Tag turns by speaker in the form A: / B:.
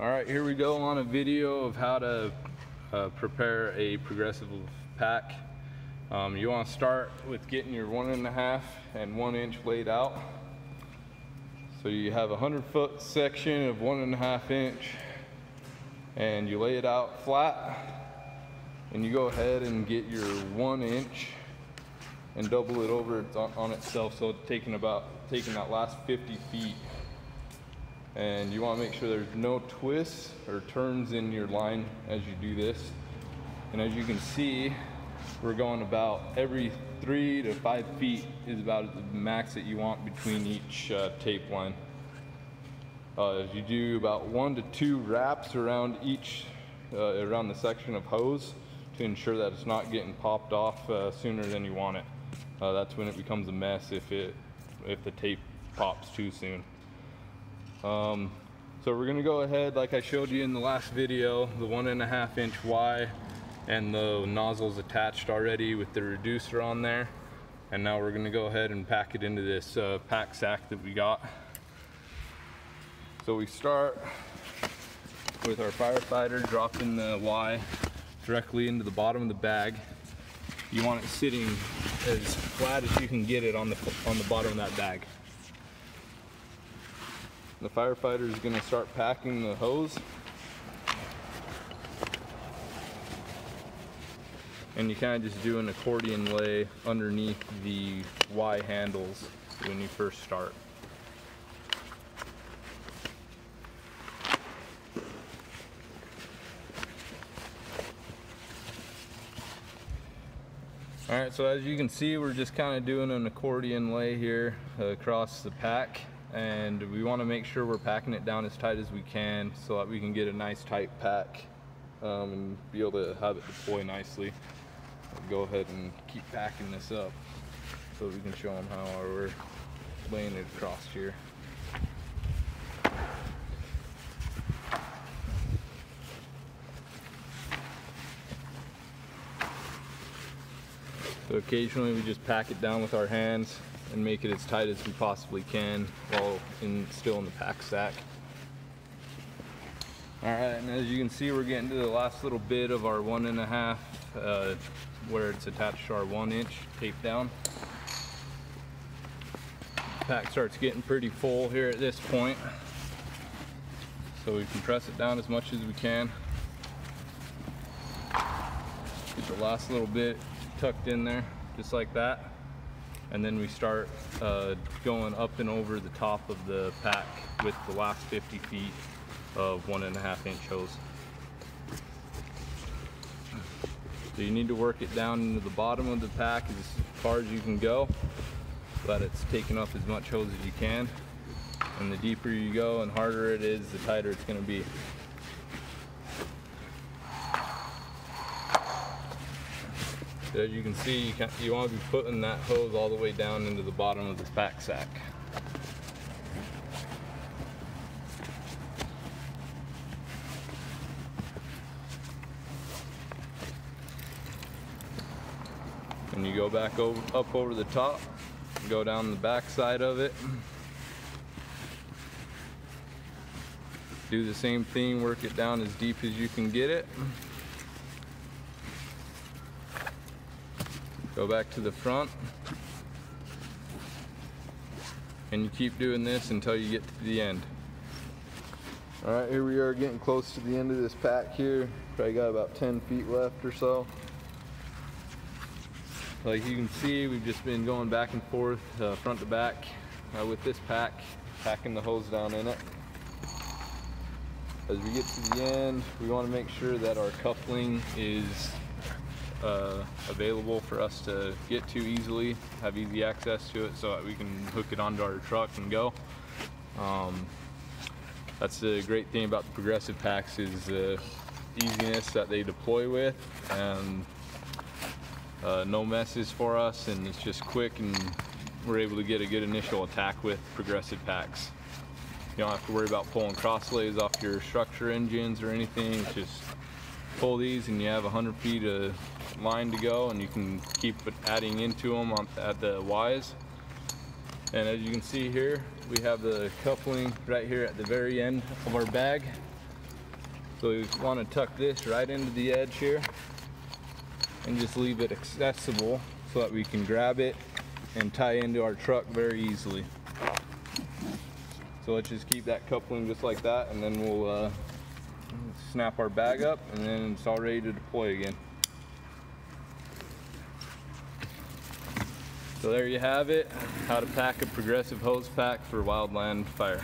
A: Alright, here we go on a video of how to prepare a progressive pack. You want to start with getting your 1.5 and 1 inch laid out. So you have a 100-foot section of 1.5 inch and you lay it out flat, and you go ahead and get your 1 inch and double it over on itself, so it's taking that last 50 feet. And you want to make sure there's no twists or turns in your line as you do this. And as you can see, we're going about every 3 to 5 feet is about the max that you want between each tape line. You do about 1 to 2 wraps around around the section of hose to ensure that it's not getting popped off sooner than you want it. That's when it becomes a mess if the tape pops too soon. So we're gonna go ahead, like I showed you in the last video, the 1.5 inch Y and the nozzles attached already with the reducer on there. And now we're gonna go ahead and pack it into this pack sack that we got. So we start with our firefighter, dropping the Y directly into the bottom of the bag. You want it sitting as flat as you can get it on the bottom of that bag. The firefighter is going to start packing the hose, and you kind of just do an accordion lay underneath the Y handles when you first start. Alright, so as you can see, we're just kind of doing an accordion lay here across the pack. And we want to make sure we're packing it down as tight as we can so that we can get a nice tight pack and be able to have it deploy nicely. Go ahead and keep packing this up so we can show them how we're laying it across here. So occasionally we just pack it down with our hands and make it as tight as we possibly can while still in the pack sack. Alright, and as you can see, we're getting to the last little bit of our 1.5 where it's attached to our 1 inch tape down. The pack starts getting pretty full here at this point, so we can press it down as much as we can. Get the last little bit tucked in there, just like that. And then we start going up and over the top of the pack with the last 50 feet of 1.5 inch hose. So you need to work it down into the bottom of the pack as far as you can go, but it's taking up as much hose as you can. And the deeper you go and harder it is, the tighter it's going to be. As you can see, you want to be putting that hose all the way down into the bottom of this pack sack. And you go back up over the top, go down the back side of it. Do the same thing, work it down as deep as you can get it. Go back to the front, and you keep doing this until you get to the end. Alright, here we are getting close to the end of this pack here. Probably got about 10 feet left or so. Like you can see, we've just been going back and forth, front to back with this pack, packing the hose down in it. As we get to the end, we want to make sure that our coupling is available for us to get to easily, have easy access to it so that we can hook it onto our truck and go. That's the great thing about the progressive packs, is the easiness that they deploy with, and no messes for us, and it's just quick, and we're able to get a good initial attack with progressive packs. You don't have to worry about pulling cross lays off your structure engines or anything. It's just pull these and you have 100 feet of line to go, and you can keep adding into them at the Ys. And as you can see here, we have the coupling right here at the very end of our bag. So we want to tuck this right into the edge here and just leave it accessible so that we can grab it and tie into our truck very easily. So let's just keep that coupling just like that, and then we'll snap our bag up, and then it's all ready to deploy again. So there you have it, how to pack a progressive hose pack for wildland fire.